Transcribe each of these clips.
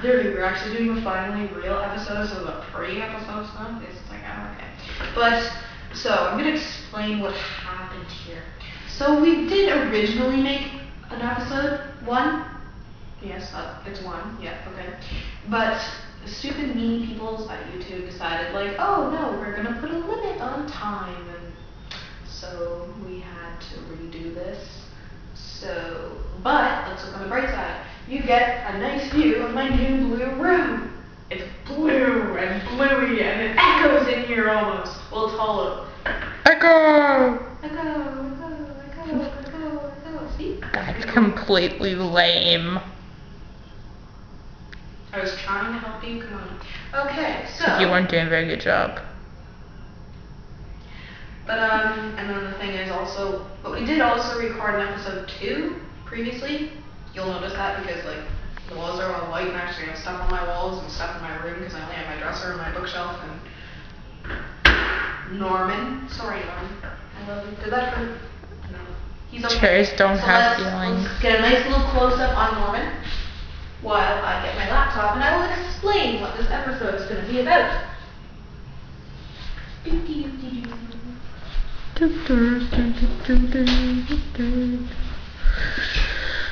Literally, we're actually doing a finally real episode, so the pre-episode stuff is like, oh, okay. But, so, I'm gonna explain what happened here. So, we did originally make an episode 1. Yes, it's 1, yeah, okay. But, the stupid mean peoples at YouTube decided, like, oh no, we're gonna put a limit on time, and so we had to redo this. So, but, let's look on the bright side. You get a nice view of my new blue room. It's blue and bluey and it echoes in here almost. Well, it's hollow. Echo! Echo. See? That's completely lame. I was trying to help you, come on. Okay, so. You weren't doing a very good job. But, and then the thing is also, but we did also record an episode 2 previously. You'll notice that because, like, the walls are all white and actually I have stuff on my walls and stuff in my room because I only have my dresser and my bookshelf and Norman. Sorry, Norman. I love you. Did that hurt? No. He's okay. Chairs don't so have feelings. Let's get a nice little close-up on Norman while I get my laptop and I will explain what this episode is going to be about.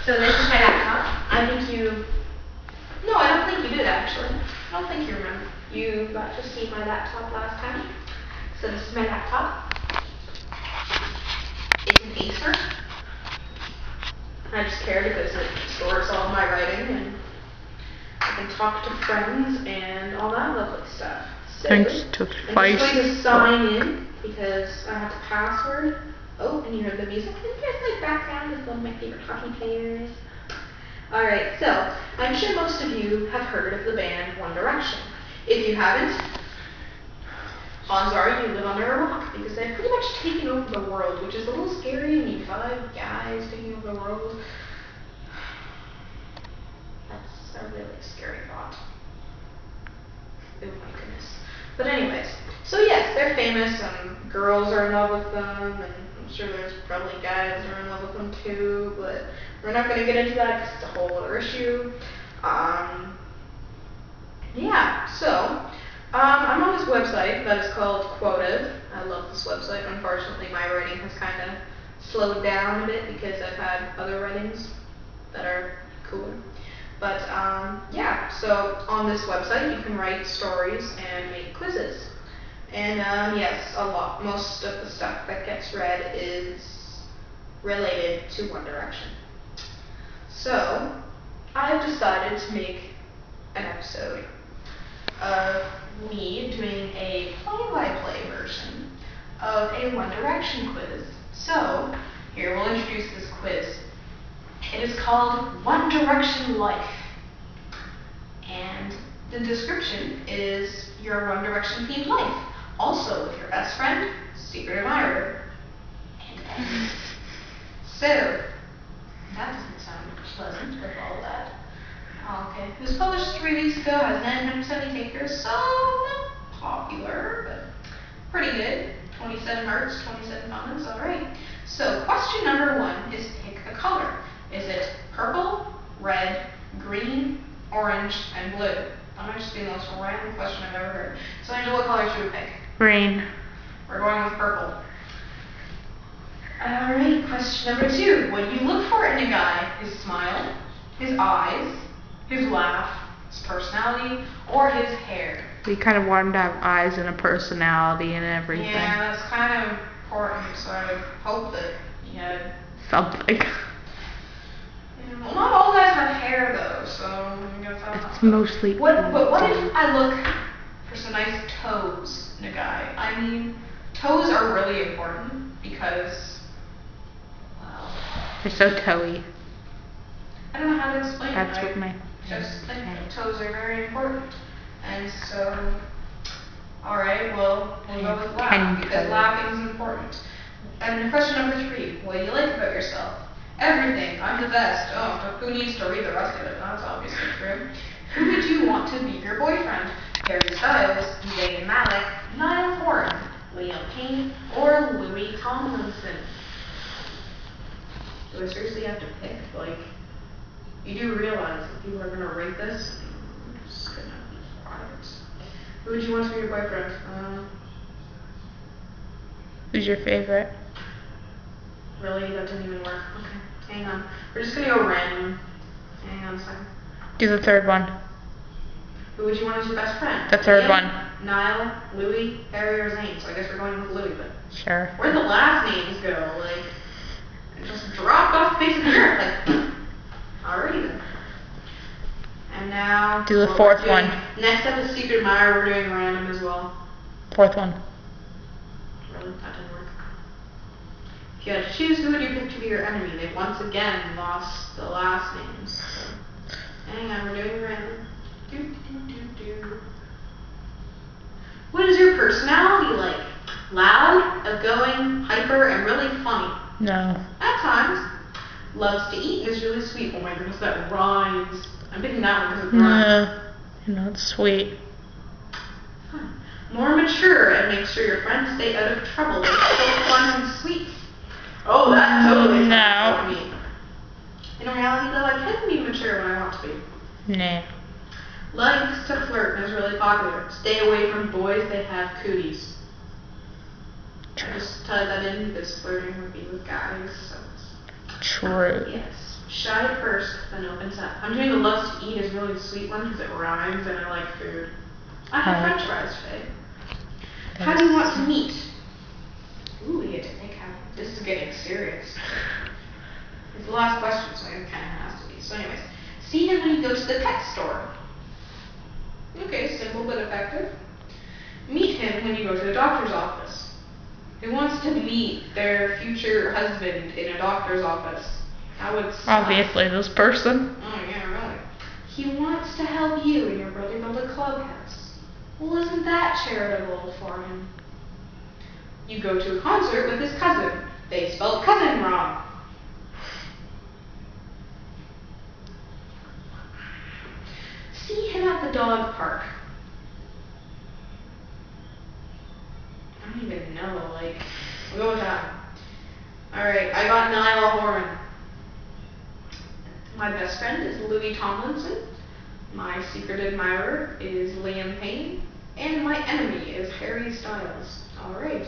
So this is my laptop. I think you... No, I don't think you did actually. I don't think you remember. You got to see my laptop last time. So this is my laptop. It's an Acer. I just care because it stores all my writing and I can talk to friends and all that lovely stuff. So, Thanks to I'm just going to sign in because I have the password. Oh, and you heard the music. And here's my background is one of my favorite hockey players. Alright, so I'm sure most of you have heard of the band One Direction. If you haven't, odds are you live under a rock because they've pretty much taken over the world, which is a little scary. I mean, 5 guys taking over the world. That's a really scary thought. Oh my goodness. But anyways, so yes, they're famous and girls are in love with them and I'm sure there's probably guys who are in love with them too, but we're not going to get into that because it's a whole other issue. Yeah, so I'm on this website that is called Quotive. I love this website. Unfortunately, my writing has kind of slowed down a bit because I've had other writings that are cooler. But yeah, so on this website you can write stories and make quizzes. And yes, most of the stuff that gets read is related to One Direction. So I've decided to make an episode of me doing a play-by-play version of a One Direction quiz. So here we'll introduce this quiz. It is called One Direction Life. And the description is your One Direction themed life. Also with your best friend, secret admirer, and ex. So, that doesn't sound pleasant with all that. Okay. It was published 3 weeks ago, has 970 takers, so not popular, but pretty good. 27 hearts, 27 comments, alright. So, question number 1 is pick a color. Is it purple, red, green, orange, and blue? That might just be the most random question I've ever heard. So, Angela, what color should we pick? Green. We're going with purple. Alright, question number 2. What do you look for in a guy? His smile, his eyes, his laugh, his personality, or his hair? We kind of want him to have eyes and a personality and everything. Yeah, that's kind of important, so I would hope that he had something. Yeah, well, not all guys have hair though, so I guess it's mostly. But what if I look for some nice toes in a guy? I mean, toes are really important because, well, they're so toey. I don't know how to explain That's it. what my. Just think that toes are very important. And so, alright, well, we'll go with laugh, because laughing is important. And question number 3, what do you like about yourself? Everything, I'm the best. Oh, who needs to read the rest of it? That's obviously true. Who would you want to be your boyfriend? Harry Styles, Zayn Malik, Niall Horan, Liam Payne, or Louis Tomlinson? Do I seriously have to pick? Like, you do realize that people are going to rate this? Who would you want to be your boyfriend? Who's your favorite? Really? That didn't even work. Okay, hang on. We're just gonna go random. Hang on a second. Do the third one. Who would you want as your best friend? The third Liam, one. Niall, Louis, Harry, or Zane? So I guess we're going with Louis, but Sure. where'd the last names go? Like, it just dropped off the face of the earth. Like, alrighty then. And now Do the what fourth we're doing- one. Next up is Secret Admirer. We're doing random as well. Fourth one. Really? That didn't work. If you had to choose, who would you pick to be your enemy? They've once again lost the last names. So, hang on, we're doing random. Do, do, do, do. What is your personality like? Loud, outgoing, hyper, and really funny. No. At times. Loves to eat and is really sweet. Oh my goodness, that rhymes. I'm picking that one because it rhymes. No. You're not sweet. Fun. More mature and make sure your friends stay out of trouble. They're so fun and sweet. Oh, that totally No. sounds like me. In reality, though, I can be mature when I want to be. Nah. Likes to flirt and is really popular. Stay away from boys, they have cooties. I just tied that in because flirting would be with guys, so it's... True. Yes. Shy at first, then opens up. I'm doing the loves to eat is really the sweet one because it rhymes and I like food. I had French fries today. How do you want to meet? Ooh, we get to think how this is getting serious. It's the last question, so it kind of has to be. So anyways, see him when you go to the pet store. Okay, simple but effective. Meet him when you go to the doctor's office. Who wants to meet their future husband in a doctor's office? That would suck. Obviously, this person. Oh yeah, really. He wants to help you and your brother build a clubhouse. Well, isn't that charitable for him? You go to a concert with his cousin. They spelled cousin wrong. See him at the dog park. I don't even know, like, we'll go with that. Alright, I got Niall Horan. My best friend is Louis Tomlinson. My secret admirer is Liam Payne. And my enemy is Harry Styles. Alright.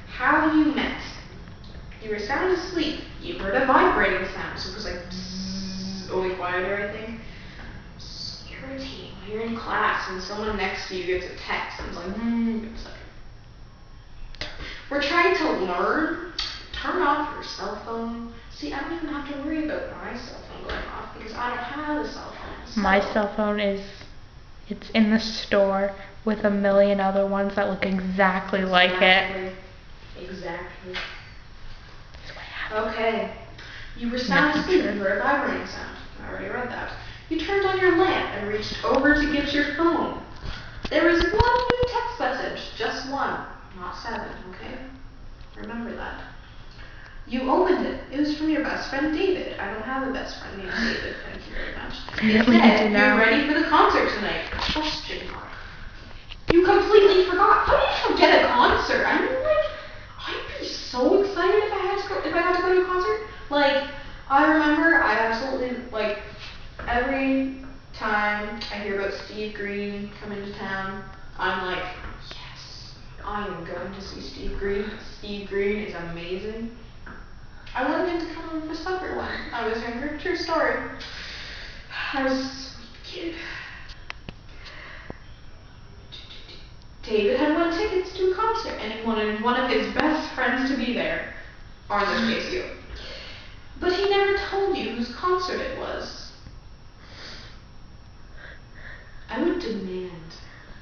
How you met. You were sound asleep. You heard a vibrating sound. So it was like bzzz, only quieter, I think. It's irritating when you're in class and someone next to you gets a text and it's like, it's like, we're trying to learn. Turn off your cell phone. See, I don't even have to worry about my cell phone going off because I don't have a cell phone. So. My cell phone it's in the store with a million other ones that look exactly like it. Exactly. Okay. You were sound asleep and heard a vibrating sound. I already read that. You turned on your lamp and reached over to get your phone. There was one new text message. Just one. Not 7, okay? Remember that. You opened it. It was from your best friend David. I don't have a best friend named David. Thank you very much. Apparently It you said, do now. you're ready for the concert tonight. Question mark. You completely forgot. How do you forget a concert? I mean, like, I'd be so excited if I got to go to a concert. Like, I remember I absolutely, like, every time I hear about Steve Green coming to town, I'm like, yes, I am going to see Steve Green. Steve Green is amazing. I wanted him to come over for supper when I was younger. True story. I was a sweet kid. David had won tickets to a concert and he wanted one of his best friends to be there. Or in this case, you. But he never told you whose concert it was. I would demand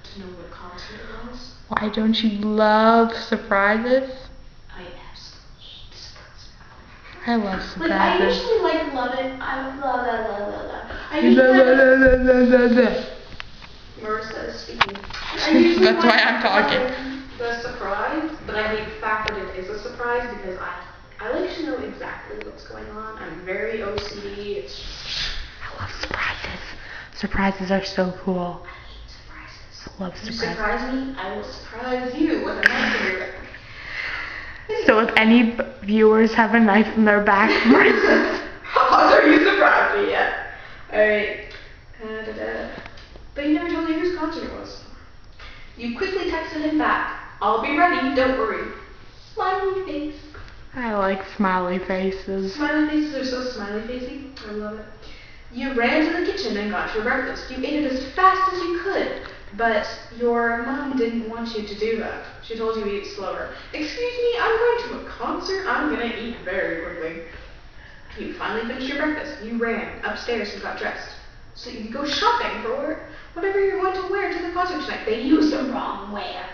to know what concert it was. Why don't you love surprises? I absolutely hate surprises. I love Like, I surprises. usually love it. I usually Marissa is speaking. I usually That's why I'm like talking. the surprise, but I hate the fact that it is a surprise because I like to know exactly what's going on. I'm very OCD. It's just, I love surprises. Surprises are so cool. I hate surprises. I love You surprises. surprise me, I will surprise you with a knife in your back. So if any viewers have a knife in their back, How are you surprised me yet? Alright. But you never told me whose concert it was. You quickly texted him back. I'll be ready, don't worry. Smiley face. I like smiley faces. Smiley faces are so smiley facey. I love it. You ran to the kitchen and got your breakfast. You ate it as fast as you could, but your mom didn't want you to do that. She told you to eat slower. Excuse me, I'm going to a concert. I'm going to eat very quickly. You finally finished your breakfast. You ran upstairs and got dressed. So you go shopping for whatever you're going to wear to the concert tonight. They used the wrong wear.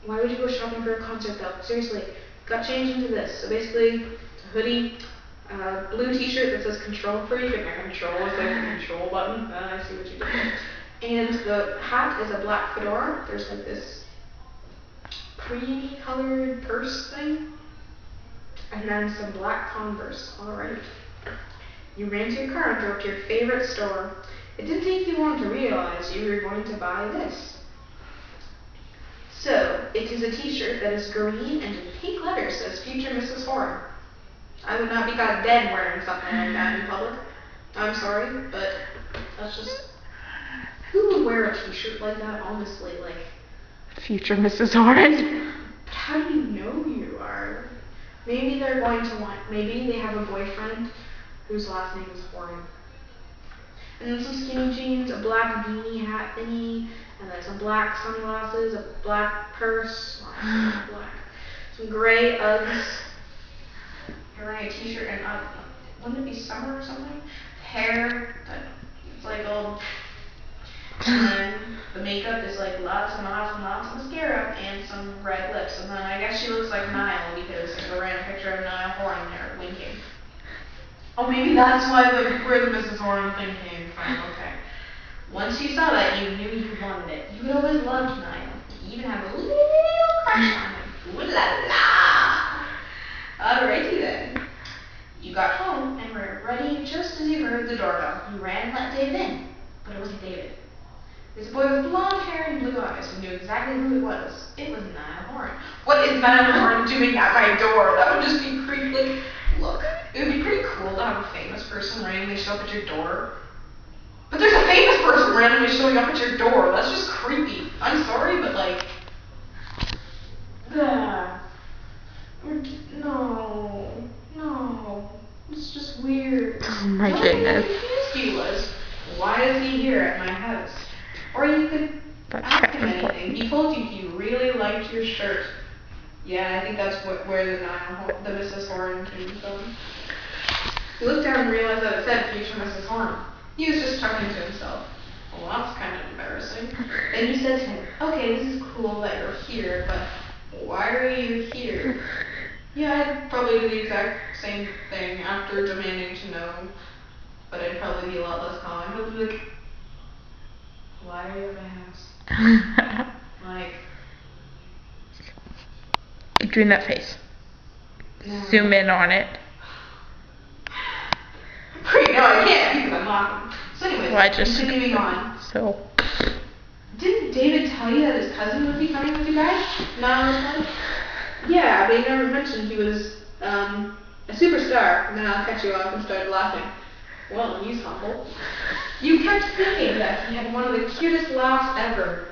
Why would you go shopping for a concert though? Seriously, got changed into this. So basically, a hoodie, blue t-shirt that says control for you. Pick my control, it's like the control button. I see what you did. And the hat is a black fedora. There's like this creamy colored purse thing. And then some black Converse. Alright. You ran to your car and drove to your favorite store. It didn't take you long to realize you were going to buy this. So, it is a t-shirt that is green and in pink letters says Future Mrs. Horn. I would not be caught dead wearing something like that in public. I'm sorry, but that's just... Who would wear a t-shirt like that, honestly? Like... Future Mrs. Horn. But how do you know who you are? Maybe they're going to want... Maybe they have a boyfriend whose last name is Horn. And then some skinny jeans, a black beanie hat thingy, and then some black sunglasses, a black purse, black, some gray Uggs. You're wearing a t-shirt and wouldn't it be summer or something? Hair, it's like all, and then the makeup is like lots and lots and lots of mascara and some red lips. And then I guess she looks like Niall because there's a random picture of Niall Horan there winking. Oh, maybe that's why where the Mrs. Horn thing came from. Okay. Once you saw that, you knew you wanted it. You had always loved Niall. You even had a little crush on him. Ooh la la. Alrighty then. You got home and were ready just as you heard the doorbell. You ran and let David in, but it wasn't David. It was a boy with blonde hair and blue eyes who knew exactly who it was. It was Niall Horan. What is Niall Horan doing at my door? That would just be creepy. Like, look, it would be pretty cool to have a famous person randomly show up at your door. But there's a famous person randomly showing up at your door. That's just creepy. I'm sorry, but like... No. It's just weird. Oh my goodness. What confused you was, why is he here at my house? Or you could ask him anything. He told you he really liked your shirt. Yeah, I think that's where the Mrs. Horn came from. He looked down and realized that it said Future Mrs. Horn. He was just talking to himself. Well, that's kind of embarrassing. Then you said to him, okay, this is cool that you're here, but why are you here? Yeah, I'd probably do the exact same thing after demanding to know, but I'd probably be a lot less calm. I would be like, why are you at my house? Like... Keep doing that face. No. Zoom in on it. Wait, no, I can't because I'm laughing. So anyways, well, continuing on. So. Didn't David tell you that his cousin would be coming with you guys? No. Yeah, but he never mentioned he was a superstar. And then I'll cut you off and started laughing. Well, he's humble. You kept thinking that he had one of the cutest laughs ever.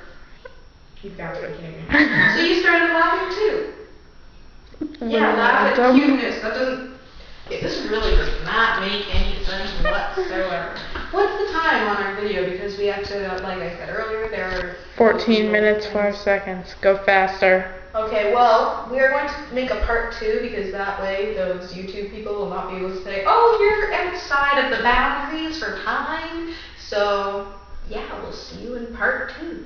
You've got to be kidding me. So you started laughing too. Yeah, laugh at cuteness. That doesn't... This really does not make any sense whatsoever. What's the time on our video? Because we have to, like I said earlier, there are... 14 minutes, 5 seconds. Go faster. Okay, well, we are going to make a part 2 because that way those YouTube people will not be able to say, oh, you're outside of the boundaries for time. So, yeah, we'll see you in part 2.